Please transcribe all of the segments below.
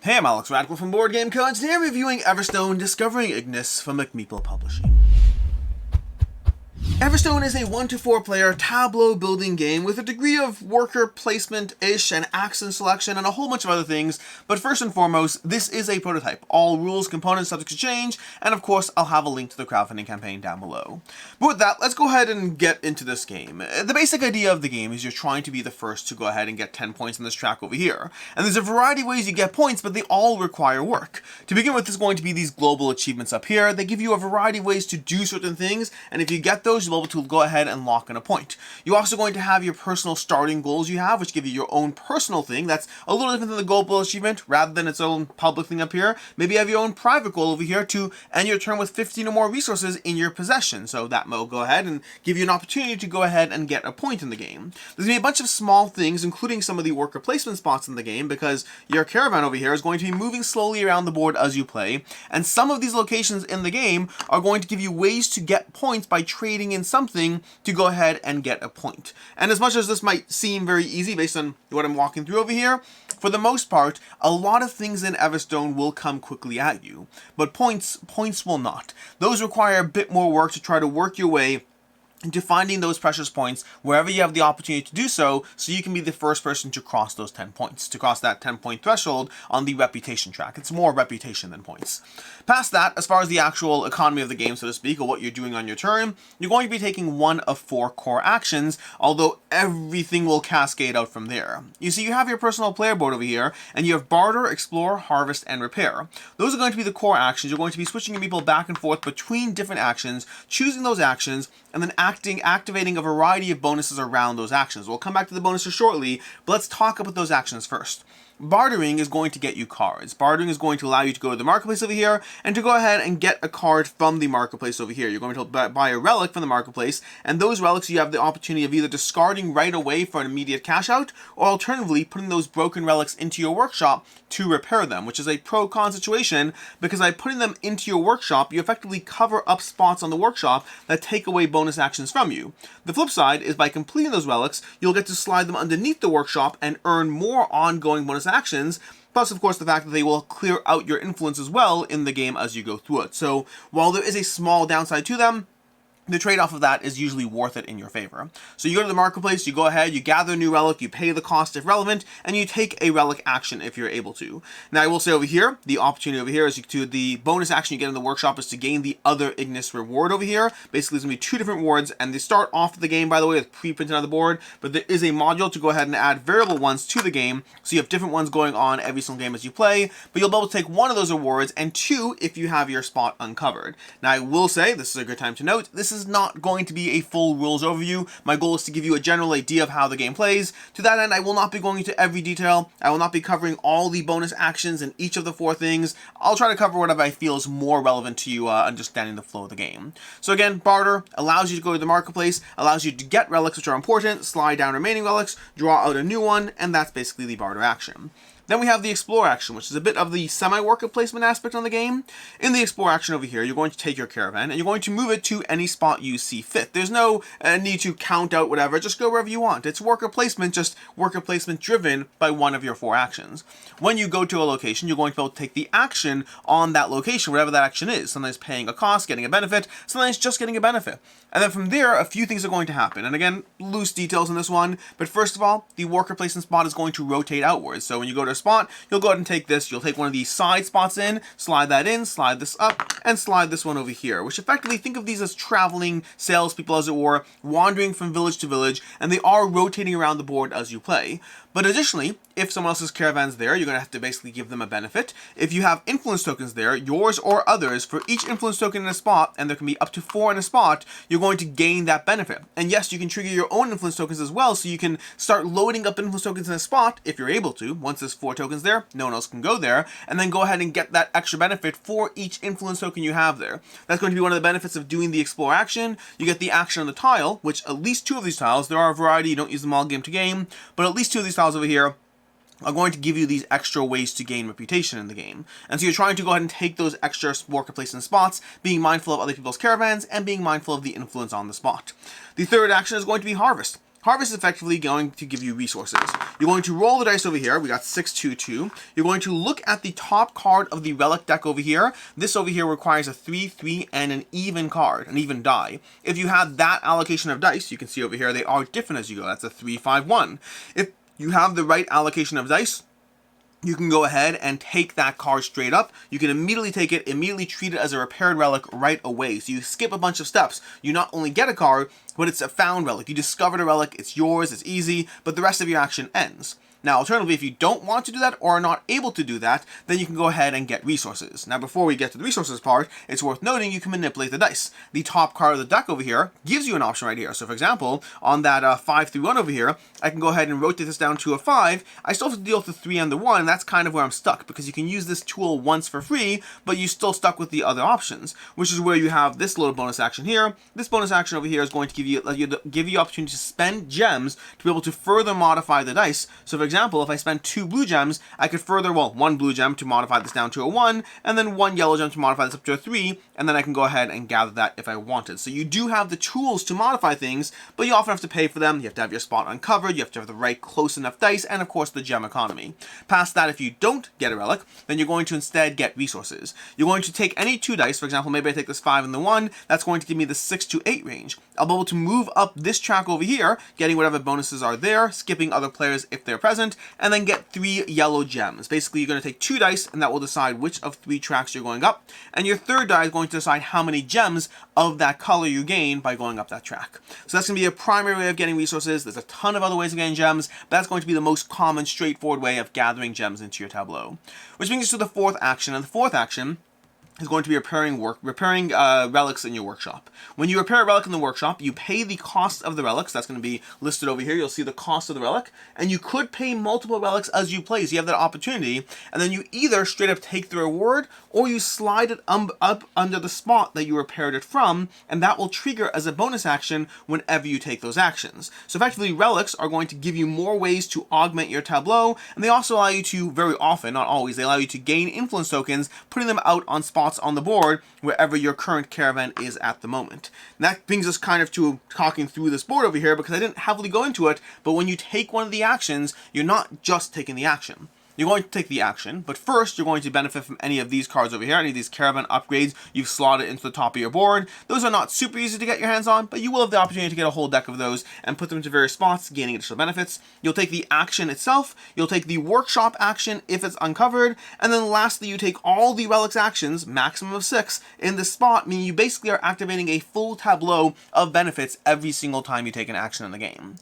Hey, I'm Alex Radical from Board Game Codes, and I'm reviewing Everstone, Discovering Ignis from Meeple Publishing. Everstone is a 1-to-4 player tableau building game with a degree of worker placement-ish and action selection and a whole bunch of other things, but first and foremost, this is a prototype. All rules, components, subject to change, and of course, I'll have a link to the crowdfunding campaign down below. But with that, let's go ahead and get into this game. The basic idea of the game is you're trying to be the first to go ahead and get 10 points in this track over here. And there's a variety of ways you get points, but they all require work. To begin with, there's going to be these global achievements up here. They give you a variety of ways to do certain things, and if you get those, you'll be able to go ahead and lock in a point. You're also going to have your personal starting goals you have, which give you your own personal thing. That's a little different than the global achievement, rather than its own public thing up here. Maybe you have your own private goal over here to end your turn with 15 or more resources in your possession. So that will go ahead and give you an opportunity to go ahead and get a point in the game. There's going to be a bunch of small things, including some of the worker placement spots in the game, because your caravan over here is going to be moving slowly around the board as you play, and some of these locations in the game are going to give you ways to get points by trading in something to go ahead and get a point. And as much as this might seem very easy based on what I'm walking through over here, for the most part, a lot of things in Everstone will come quickly at you, but points will not. Those require a bit more work to try to work your way into finding those precious points wherever you have the opportunity to do so you can be the first person to cross those 10 points, to cross that 10-point threshold on the reputation track. It's more reputation than points. Past that, as far as the actual economy of the game, so to speak, or what you're doing on your turn, you're going to be taking one of 4 core actions, although everything will cascade out from there. You see, you have your personal player board over here, and you have Barter, Explore, Harvest, and Repair. Those are going to be the core actions. You're going to be switching your people back and forth between different actions, choosing those actions, and then activating a variety of bonuses around those actions. We'll come back to the bonuses shortly, but let's talk about those actions first. Bartering is going to get you cards. Bartering is going to allow you to go to the marketplace over here and to go ahead and get a card from the marketplace over here. You're going to buy a relic from the marketplace, and those relics you have the opportunity of either discarding right away for an immediate cash out, or alternatively putting those broken relics into your workshop to repair them, which is a pro-con situation, because by putting them into your workshop, you effectively cover up spots on the workshop that take away bonus actions from you. The flip side is by completing those relics, you'll get to slide them underneath the workshop and earn more ongoing bonus actions, plus of course the fact that they will clear out your influence as well in the game as you go through it. So while there is a small downside to them, the trade-off of that is usually worth it in your favor. So you go to the marketplace, you go ahead, you gather a new relic, you pay the cost if relevant, and you take a relic action if you're able to. Now I will say over here, the opportunity over here is to the bonus action you get in the workshop is to gain the other Ignis reward over here. Basically, there's going to be 2 different rewards, and they start off the game, by the way, with pre-printed on the board, but there is a module to go ahead and add variable ones to the game, so you have different ones going on every single game as you play, but you'll be able to take 1 of those rewards, and 2 if you have your spot uncovered. Now I will say, this is a good time to note, this is not going to be a full rules overview. My goal is to give you a general idea of how the game plays. To that end, I will not be going into every detail. I will not be covering all the bonus actions in each of the 4 things. I'll try to cover whatever I feel is more relevant to you understanding the flow of the game. So again, Barter allows you to go to the marketplace, allows you to get relics which are important, slide down remaining relics, draw out a new one, and that's basically the Barter action. Then we have the Explore action, which is a bit of the semi-worker placement aspect on the game. In the Explore action over here, you're going to take your caravan, and you're going to move it to any spot you see fit. There's no need to count out whatever, just go wherever you want. It's worker placement, just worker placement driven by one of your 4 actions. When you go to a location, you're going to be able to take the action on that location, whatever that action is. Sometimes paying a cost, getting a benefit, sometimes just getting a benefit. And then from there, a few things are going to happen. And again, loose details in this one, but first of all, the worker placement spot is going to rotate outwards. So when you go to a spot, you'll go ahead and take this, you'll take one of these side spots in, slide that in, slide this up, and slide this one over here, which effectively, think of these as traveling salespeople, as it were, wandering from village to village, and they are rotating around the board as you play. But additionally, if someone else's caravan's there, you're going to have to basically give them a benefit. If you have influence tokens there, yours or others, for each influence token in a spot, and there can be up to 4 in a spot, you're going to gain that benefit. And yes, you can trigger your own influence tokens as well, so you can start loading up influence tokens in a spot, if you're able to. Once there's 4 tokens there, no one else can go there, and then go ahead and get that extra benefit for each influence token you have there. That's going to be one of the benefits of doing the Explore action. You get the action on the tile, which at least 2 of these tiles, there are a variety, you don't use them all game to game, but at least 2 of these tiles over here are going to give you these extra ways to gain reputation in the game. And so you're trying to go ahead and take those extra worker placement spots, being mindful of other people's caravans, and being mindful of the influence on the spot. The third action is going to be Harvest. Harvest is effectively going to give you resources. You're going to roll the dice over here. We got 6, 2, 2. You're going to look at the top card of the relic deck over here. This over here requires a 3, 3, and an even card, an even die. If you have that allocation of dice, you can see over here they are different as you go. That's a 3, 5, 1. If you have the right allocation of dice, you can go ahead and take that card straight up. You can immediately take it, immediately treat it as a repaired relic right away. So you skip a bunch of steps. You not only get a card, but it's a found relic. You discovered a relic, it's yours, it's easy, but the rest of your action ends. Now, alternatively, if you don't want to do that or are not able to do that, then you can go ahead and get resources. Now, before we get to the resources part, it's worth noting you can manipulate the dice. The top card of the deck over here gives you an option right here. So, for example, on that 5, 3, 1 over here, I can go ahead and rotate this down to a 5. I still have to deal with the 3 and the 1, and that's kind of where I'm stuck, because you can use this tool once for free, but you're still stuck with the other options, which is where you have this little bonus action here. This bonus action over here is going to give you opportunity to spend gems to be able to further modify the dice. So, for example, if I spend 2 blue gems, I could further, 1 blue gem to modify this down to a 1, and then 1 yellow gem to modify this up to a 3, and then I can go ahead and gather that if I wanted. So you do have the tools to modify things, but you often have to pay for them. You have to have your spot uncovered, you have to have the right close enough dice, and of course the gem economy. Past that, if you don't get a relic, then you're going to instead get resources. You're going to take any 2 dice, for example, maybe I take this 5 and the 1, that's going to give me the 6 to 8 range. I'll be able to move up this track over here, getting whatever bonuses are there, skipping other players if they're present, and then get 3 yellow gems. Basically, you're going to take 2 dice, and that will decide which of 3 tracks you're going up, and your third die is going to decide how many gems of that color you gain by going up that track. So that's going to be a primary way of getting resources. There's a ton of other ways of getting gems, but that's going to be the most common, straightforward way of gathering gems into your tableau. Which brings us to the 4th action, and the 4th action is going to be repairing relics in your workshop. When you repair a relic in the workshop, you pay the cost of the relics. That's going to be listed over here. You'll see the cost of the relic, and you could pay multiple relics as you play. So you have that opportunity, and then you either straight up take the reward, or you slide it up under the spot that you repaired it from, and that will trigger as a bonus action whenever you take those actions. So effectively, relics are going to give you more ways to augment your tableau, and they also allow you to, very often, not always, they allow you to gain influence tokens, putting them out on spots on the board wherever your current caravan is at the moment. And that brings us kind of to talking through this board over here, because I didn't heavily go into it, but when you take one of the actions, you're not just taking the action. You're going to take the action, but first you're going to benefit from any of these cards over here, any of these caravan upgrades you've slotted into the top of your board. Those are not super easy to get your hands on, but you will have the opportunity to get a whole deck of those and put them into various spots, gaining additional benefits. You'll take the action itself, you'll take the workshop action if it's uncovered, and then lastly you take all the relics actions, maximum of 6, in this spot, meaning you basically are activating a full tableau of benefits every single time you take an action in the game.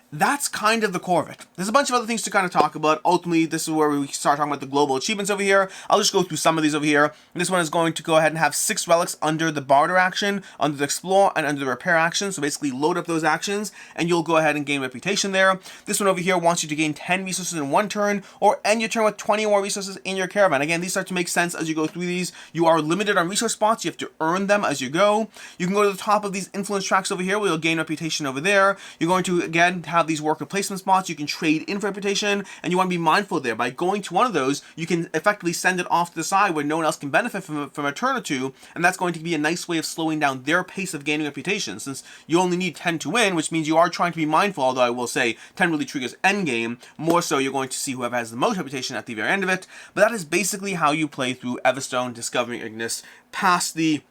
That's kind of the core of it. There's a bunch of other things to kind of talk about. Ultimately, this is where we start talking about the global achievements over here. I'll just go through some of these over here. This one is going to go ahead and have 6 relics under the barter action, under the explore, and under the repair action. So basically load up those actions, and you'll go ahead and gain reputation there. This one over here wants you to gain 10 resources in 1 turn, or end your turn with 20 more resources in your caravan. Again, these start to make sense as you go through these. You are limited on resource spots. You have to earn them as you go. You can go to the top of these influence tracks over here, where you'll gain reputation over there. You're going to, again, have these worker placement spots. You can trade in for reputation, and you want to be mindful there. By going to one of those, you can effectively send it off to the side where no one else can benefit from a turn or two, and that's going to be a nice way of slowing down their pace of gaining reputation, since you only need 10 to win, which means you are trying to be mindful, although I will say 10 really triggers endgame. More so, you're going to see whoever has the most reputation at the very end of it, but that is basically how you play through Everstone, discovering Ignis, past the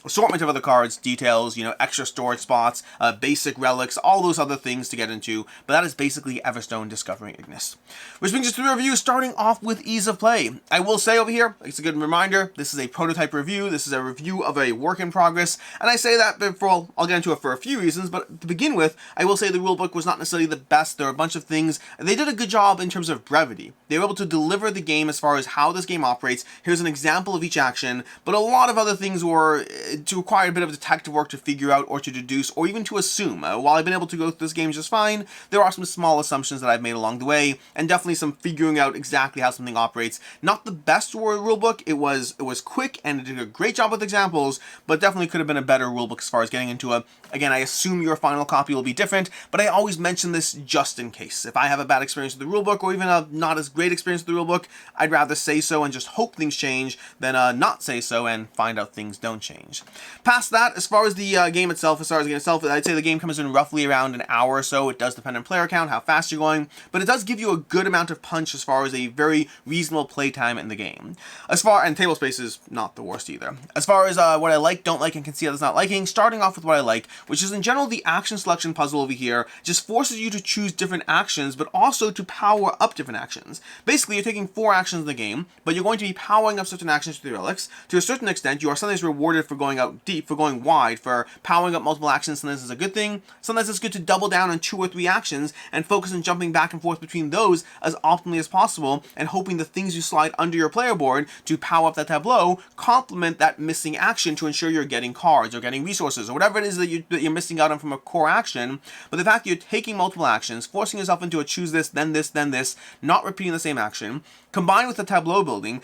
assortment of other cards, details, extra storage spots, basic relics, all those other things to get into, but that is basically Everstone discovering Ignis. Which brings us to the review, starting off with ease of play. I will say over here, it's a good reminder, this is a prototype review, this is a review of a work in progress, and I say that before, I'll get into it for a few reasons, but to begin with, I will say the rulebook was not necessarily the best. There are a bunch of things, they did a good job in terms of brevity. They were able to deliver the game as far as how this game operates. Here's an example of each action, but a lot of other things were to require a bit of detective work to figure out or to deduce or even to assume. While I've been able to go through this game just fine, there are some small assumptions that I've made along the way, and definitely some figuring out exactly how something operates. Not the best rulebook. It was quick and it did a great job with examples, but definitely could have been a better rulebook as far as getting into it. Again, I assume your final copy will be different, but I always mention this just in case. If I have a bad experience with the rulebook or even a not as great experience with the rulebook, I'd rather say so and just hope things change than not say so and find out things don't change. finished. Past that, as far as the game itself, I'd say the game comes in roughly around an hour or so. It does depend on player count, how fast you're going, but it does give you a good amount of punch as far as a very reasonable playtime in the game. And table space is not the worst either. As far as what I like, don't like, and can see others not liking, starting off with what I like, which is in general the action selection puzzle over here, just forces you to choose different actions, but also to power up different actions. Basically, you're taking 4 actions in the game, but you're going to be powering up certain actions to the relics. To a certain extent, you are sometimes rewarded for going out deep, for going wide, for powering up multiple actions. Sometimes it's a good thing. Sometimes it's good to double down on 2 or 3 actions and focus on jumping back and forth between those as optimally as possible, and hoping the things you slide under your player board to power up that tableau complement that missing action to ensure you're getting cards or getting resources or whatever it is that you're missing out on from a core action. But the fact that you're taking multiple actions, forcing yourself into a choose this, then this, then this, not repeating the same action, combined with the tableau building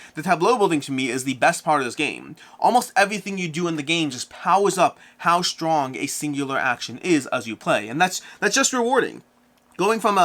to me is the best part of this game. Almost everything you do in the game just powers up how strong a singular action is as you play, and that's just rewarding. Going from,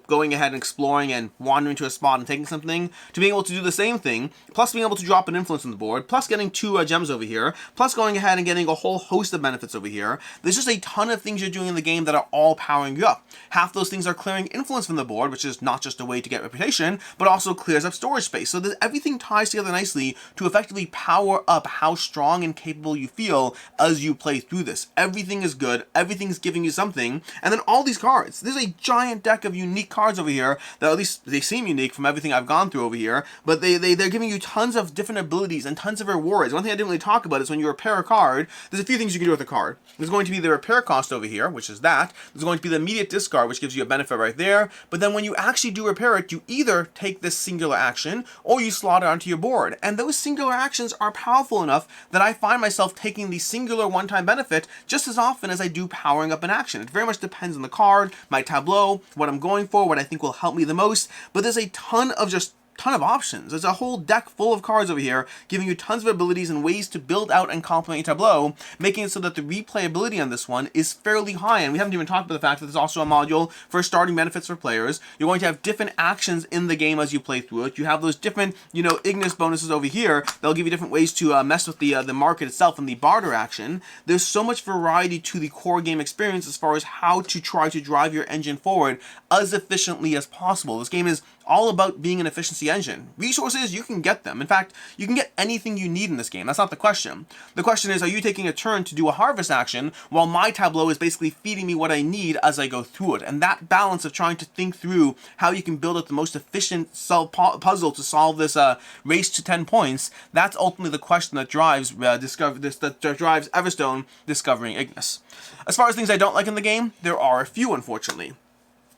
going ahead and exploring and wandering to a spot and taking something, to being able to do the same thing, plus being able to drop an influence on the board, plus getting 2 gems over here, plus going ahead and getting a whole host of benefits over here. There's just a ton of things you're doing in the game that are all powering you up. Half those things are clearing influence from the board, which is not just a way to get reputation, but also clears up storage space. So that everything ties together nicely to effectively power up how strong and capable you feel as you play through this. Everything is good, everything's giving you something, and then all these cards. There's a giant deck of unique cards over here that at least they seem unique from everything I've gone through over here, but they're giving you tons of different abilities and tons of rewards. One thing I didn't really talk about is when you repair a card, there's a few things you can do with a card. There's going to be the repair cost over here, which is that. There's going to be the immediate discard, which gives you a benefit right there, but then when you actually do repair it, you either take this singular action or you slot it onto your board, and those singular actions are powerful enough that I find myself taking the singular one-time benefit just as often as I do powering up an action. It very much depends on the card, my tableau, what I'm going for, what I think will help me the most, but there's a ton of options. There's a whole deck full of cards over here, giving you tons of abilities and ways to build out and complement your tableau, making it so that the replayability on this one is fairly high. And we haven't even talked about the fact that there's also a module for starting benefits for players. You're going to have different actions in the game as you play through it. You have those different, Ignis bonuses over here that'll give you different ways to mess with the market itself and the barter action. There's so much variety to the core game experience as far as how to try to drive your engine forward as efficiently as possible. This game is all about being an efficiency engine. Resources, you can get them. In fact, you can get anything you need in this game. That's not the question. The question is, are you taking a turn to do a harvest action while my tableau is basically feeding me what I need as I go through it? And that balance of trying to think through how you can build up the most efficient puzzle to solve this race to 10 points, that's ultimately the question that drives drives Everstone discovering Ignis. As far as things I don't like in the game, there are a few, unfortunately.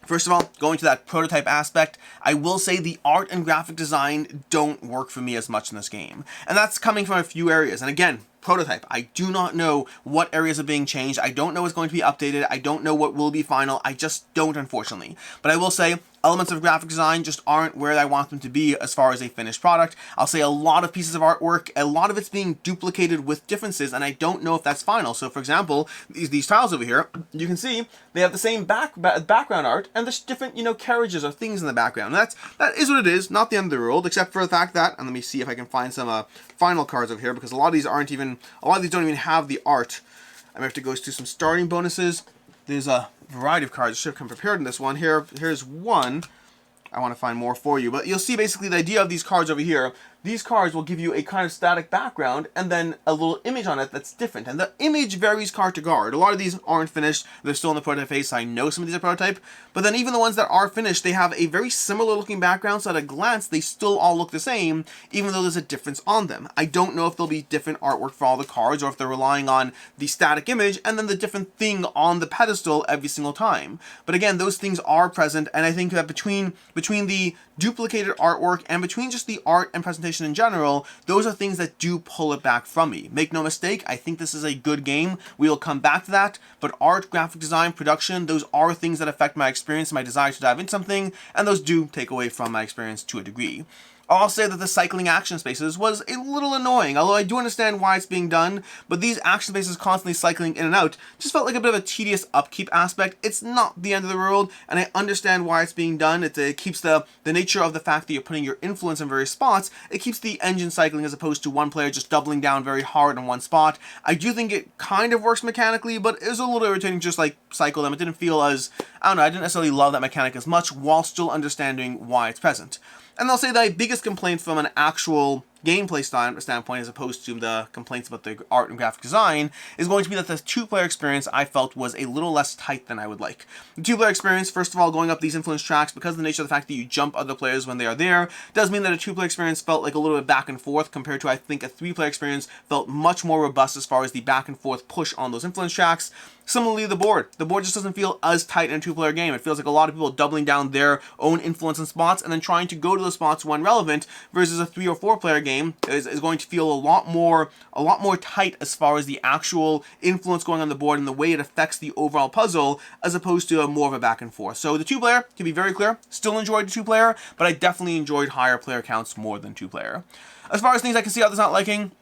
First of all, going to that prototype aspect, I will say the art and graphic design don't work for me as much in this game. And that's coming from a few areas. And again, prototype. I do not know what areas are being changed. I don't know what's going to be updated. I don't know what will be final. I just don't, unfortunately. But I will say, elements of graphic design just aren't where I want them to be as far as a finished product. I'll say a lot of pieces of artwork, a lot of it's being duplicated with differences, and I don't know if that's final. So for example, these tiles over here, you can see they have the same background art, and there's different, carriages or things in the background. And that is what it is, not the end of the world, except for the fact that, and let me see if I can find some final cards over here, because a lot of these don't even have the art. I might have to go to some starting bonuses. There's a variety of cards. I should have come prepared in this one. Here's one. I want to find more for you. But you'll see basically the idea of these cards over here. These cards will give you a kind of static background and then a little image on it that's different. And the image varies card to card. A lot of these aren't finished. They're still in the prototype phase. So I know some of these are prototype. But then even the ones that are finished, they have a very similar looking background. So at a glance, they still all look the same, even though there's a difference on them. I don't know if there'll be different artwork for all the cards or if they're relying on the static image and then the different thing on the pedestal every single time. But again, those things are present. And I think that between the duplicated artwork and between just the art and presentation in general, those are things that do pull it back from me. Make no mistake, I think this is a good game. We will come back to that, but art, graphic design, production, those are things that affect my experience and my desire to dive into something, and those do take away from my experience to a degree. I'll say that the cycling action spaces was a little annoying, although I do understand why it's being done, but these action spaces constantly cycling in and out just felt like a bit of a tedious upkeep aspect. It's not the end of the world, and I understand why it's being done. It keeps the nature of the fact that you're putting your influence in various spots, it keeps the engine cycling as opposed to one player just doubling down very hard on one spot. I do think it kind of works mechanically, but it was a little irritating just like cycle them. It didn't feel as, I don't know, I didn't necessarily love that mechanic as much while still understanding why it's present. And I'll say the biggest complaint from an actual gameplay standpoint, as opposed to the complaints about the art and graphic design, is going to be that the two-player experience I felt was a little less tight than I would like. The two-player experience, first of all, going up these influence tracks, because of the nature of the fact that you jump other players when they are there, does mean that a two-player experience felt like a little bit back and forth compared to, I think, a three-player experience felt much more robust as far as the back and forth push on those influence tracks. Similarly, the board just doesn't feel as tight in a two-player game. It feels like a lot of people doubling down their own influence in spots and then trying to go to those spots when relevant, versus a 3 or 4-player game is going to feel a lot more tight as far as the actual influence going on the board and the way it affects the overall puzzle, as opposed to more of a back and forth. So the two-player, to be very clear, still enjoyed the two-player, but I definitely enjoyed higher player counts more than two-player. As far as things I can see others not liking,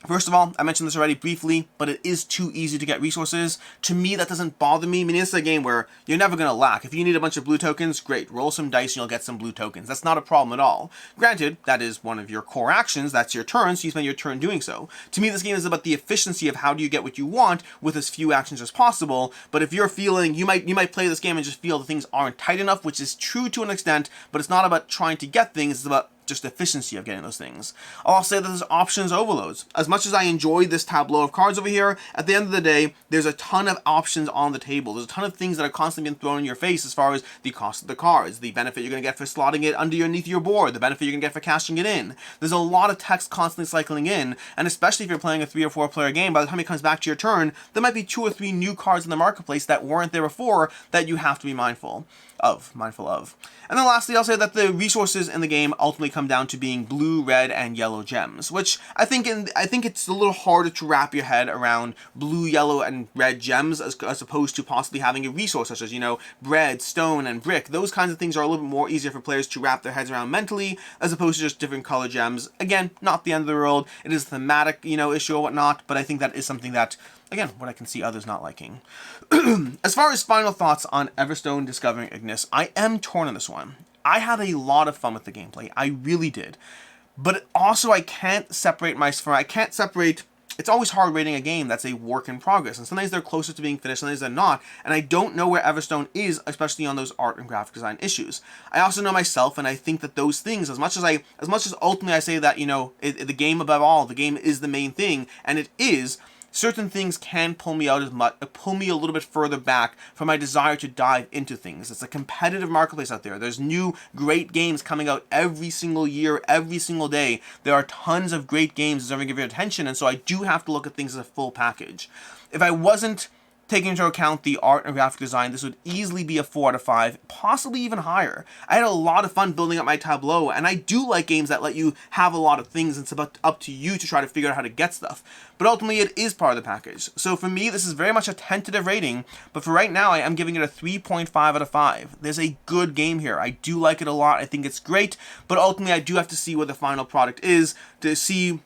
first of all, I mentioned this already briefly, but it is too easy to get resources. To me, that doesn't bother me. I mean, it's a game where you're never going to lack. If you need a bunch of blue tokens, great. Roll some dice and you'll get some blue tokens. That's not a problem at all. Granted, that is one of your core actions. That's your turn, so you spend your turn doing so. To me, this game is about the efficiency of how do you get what you want with as few actions as possible. But if you're feeling, you might play this game and just feel that things aren't tight enough, which is true to an extent, but it's not about trying to get things, it's about just efficiency of getting those things. I'll say that there's options overloads. As much as I enjoy this tableau of cards over here, at the end of the day, there's a ton of options on the table. There's a ton of things that are constantly being thrown in your face as far as the cost of the cards, the benefit you're going to get for slotting it underneath your board, the benefit you're going to get for cashing it in. There's a lot of text constantly cycling in, and especially if you're playing a 3 or 4 player game, by the time it comes back to your turn, there might be 2 or 3 new cards in the marketplace that weren't there before that you have to be mindful of. And then lastly, I'll say that the resources in the game ultimately come down to being blue, red, and yellow gems, which I think it's a little harder to wrap your head around blue, yellow, and red gems as opposed to possibly having a resource such as, bread, stone, and brick. Those kinds of things are a little bit more easier for players to wrap their heads around mentally, as opposed to just different color gems. Again, not the end of the world. It is a thematic, issue or whatnot, but I think that is something that, again, what I can see others not liking. As far as final thoughts on Everstone Discovering Ignis, I am torn on this one. I had a lot of fun with the gameplay. I really did. But also I can't separate it's always hard rating a game that's a work in progress, and sometimes they're closer to being finished, sometimes they're not, and I don't know where Everstone is, especially on those art and graphic design issues. I also know myself, and I think that those things, as much as ultimately I say that, the game above all, the game is the main thing, and it is, certain things can pull me a little bit further back from my desire to dive into things. It's a competitive marketplace out there. There's new great games coming out every single year, every single day. There are tons of great games deserving of your attention, and so I do have to look at things as a full package. If I wasn't taking into account the art and graphic design, this would easily be a 4 out of 5, possibly even higher. I had a lot of fun building up my tableau, and I do like games that let you have a lot of things. It's up to you to try to figure out how to get stuff. But ultimately, it is part of the package. So for me, this is very much a tentative rating, but for right now, I am giving it a 3.5 out of 5. There's a good game here. I do like it a lot. I think it's great, but ultimately, I do have to see what the final product is to see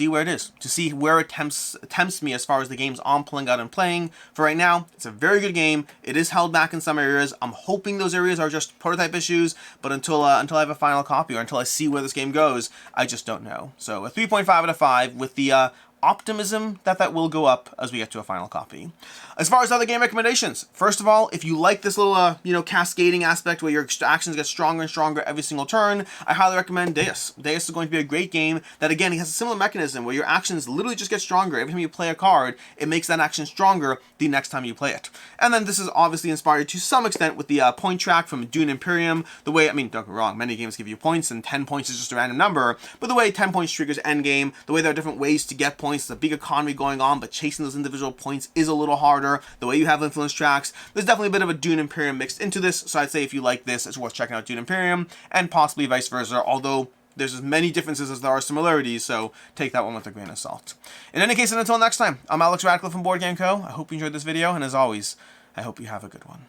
where it is, to see where it tempts me as far as the games I'm pulling out and playing. For right now, it's a very good game. It is held back in some areas. I'm hoping those areas are just prototype issues, but until I have a final copy or until I see where this game goes, I just don't know. So a 3.5 out of 5 with the optimism that will go up as we get to a final copy. As far as other game recommendations, first of all, if you like this little, cascading aspect where your actions get stronger and stronger every single turn, I highly recommend Deus. Deus is going to be a great game that, again, has a similar mechanism where your actions literally just get stronger. Every time you play a card, it makes that action stronger the next time you play it. And then this is obviously inspired to some extent with the point track from Dune Imperium. The way, don't get me wrong, many games give you points and 10 points is just a random number, but the way 10 points triggers endgame, the way there are different ways to get points, there's a big economy going on, but chasing those individual points is a little harder. The way you have influence tracks, there's definitely a bit of a Dune Imperium mixed into this, so I'd say if you like this, it's worth checking out Dune Imperium, and possibly vice versa, although there's as many differences as there are similarities, so take that one with a grain of salt. In any case, and until next time, I'm Alex Radcliffe from Board Game Co. I hope you enjoyed this video, and as always, I hope you have a good one.